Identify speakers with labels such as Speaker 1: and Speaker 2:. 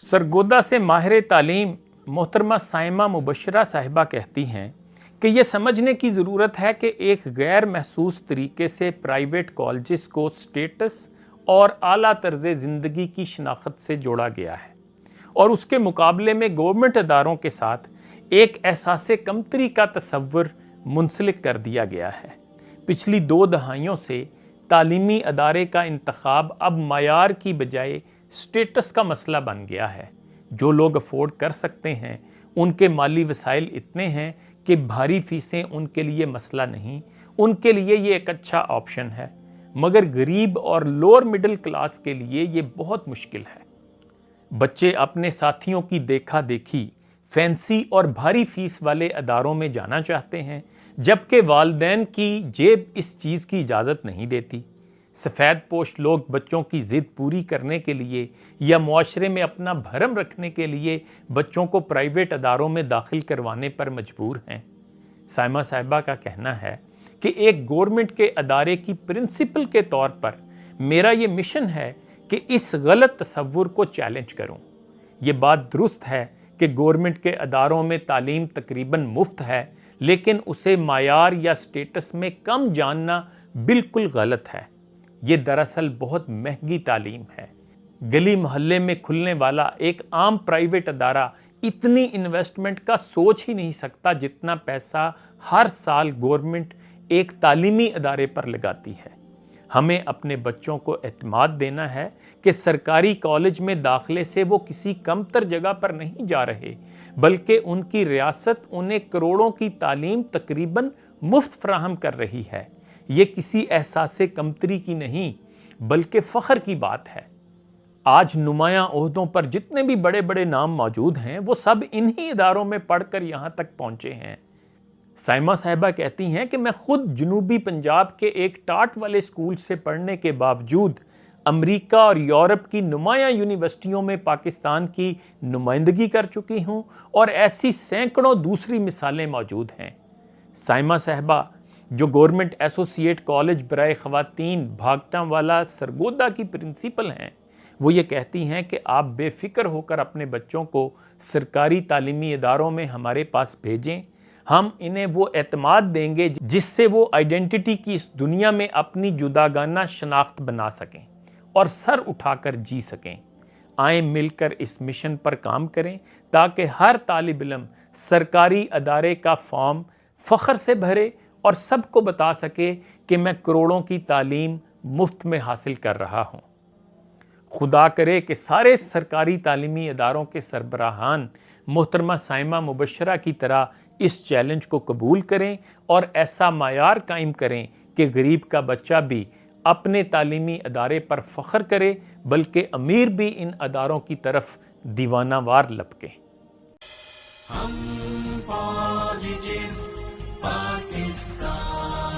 Speaker 1: सरगोदा से माहिर तालीम मोहतरमा साइमा मुबशरा साहिबा कहती हैं कि ये समझने की ज़रूरत है कि एक गैर महसूस तरीके से प्राइवेट कॉलेजेस को स्टेटस और आला तर्ज़ ज़िंदगी की शनाख्त से जोड़ा गया है और उसके मुकाबले में गवर्नमेंट अदारों के साथ एक एहसास कमतरी का तसव्वुर मुंसलिक कर दिया गया है। पिछली 2 दहाइयों से तालीमी अदारे का इंतखाब अब मायार की बजाय स्टेटस का मसला बन गया है। जो लोग अफोर्ड कर सकते हैं उनके माली वसाइल इतने हैं कि भारी फीसें उनके लिए मसला नहीं, उनके लिए ये एक अच्छा ऑप्शन है, मगर गरीब और लोअर मिडिल क्लास के लिए ये बहुत मुश्किल है। बच्चे अपने साथियों की देखा देखी फैंसी और भारी फीस वाले अदारों में जाना चाहते हैं, जबकि वालिदैन की जेब इस चीज़ की इजाज़त नहीं देती। सफ़ेद पोश लोग बच्चों की ज़िद पूरी करने के लिए या मुआशरे में अपना भरम रखने के लिए बच्चों को प्राइवेट अदारों में दाखिल करवाने पर मजबूर हैं। साइमा साहिबा का कहना है कि एक गवर्नमेंट के अदारे की प्रिंसिपल के तौर पर मेरा ये मिशन है कि इस गलत तसव्वुर को चैलेंज करूं। ये बात दुरुस्त है कि गवर्नमेंट के अदारों में तालीम तकरीबन मुफ्त है, लेकिन उसे मायार या स्टेटस में कम जानना बिल्कुल गलत है। ये दरअसल बहुत महंगी तालीम है। गली मोहल्ले में खुलने वाला एक आम प्राइवेट अदारा इतनी इन्वेस्टमेंट का सोच ही नहीं सकता जितना पैसा हर साल गवर्नमेंट एक तालीमी अदारे पर लगाती है। हमें अपने बच्चों को एतमाद देना है कि सरकारी कॉलेज में दाखिले से वो किसी कमतर जगह पर नहीं जा रहे, बल्कि उनकी रियासत उन्हें करोड़ों की तालीम तकरीबन मुफ्त फराहम कर रही है। ये किसी एहसासे कमतरी की नहीं बल्कि फ़ख्र की बात है। आज नुमायां ओहदों पर जितने भी बड़े बड़े नाम मौजूद हैं वो सब इन्हीं इदारों में पढ़कर यहाँ तक पहुँचे हैं। साइमा साहिबा कहती हैं कि मैं खुद जनूबी पंजाब के एक टाट वाले स्कूल से पढ़ने के बावजूद अमेरिका और यूरोप की नुमायां यूनिवर्सिटियों में पाकिस्तान की नुमाइंदगी कर चुकी हूँ और ऐसी सैकड़ों दूसरी मिसालें मौजूद हैं। साइमा साहिबा जो गवर्नमेंट एसोसिएट कॉलेज बराए ख़वातीन भागटा वाला सरगोदा की प्रिंसिपल हैं, वो ये कहती हैं कि आप बेफिक्र होकर अपने बच्चों को सरकारी तालीमी इदारों में हमारे पास भेजें। हम इन्हें वो एतमाद देंगे जिससे वो आइडेंटिटी की इस दुनिया में अपनी जुदागाना शनाख्त बना सकें और सर उठाकर जी सकें। आए मिलकर इस मिशन पर काम करें ताकि हर तालिब इल्म सरकारी अदारे का फॉर्म फ़ख्र से भरे और सबको बता सके कि मैं करोड़ों की तालीम मुफ्त में हासिल कर रहा हूँ। खुदा करे कि सारे सरकारी तालीमी अदारों के सरबराहान मोहतरमा साइमा मुबशरा की तरह इस चैलेंज को कबूल करें और ऐसा मायार कायम करें कि गरीब का बच्चा भी अपने तालीमी अदारे पर फ़ख्र करे, बल्कि अमीर भी इन अदारों की तरफ दीवानावार लपके।
Speaker 2: हम पॉजिटिव पाकिस्तान।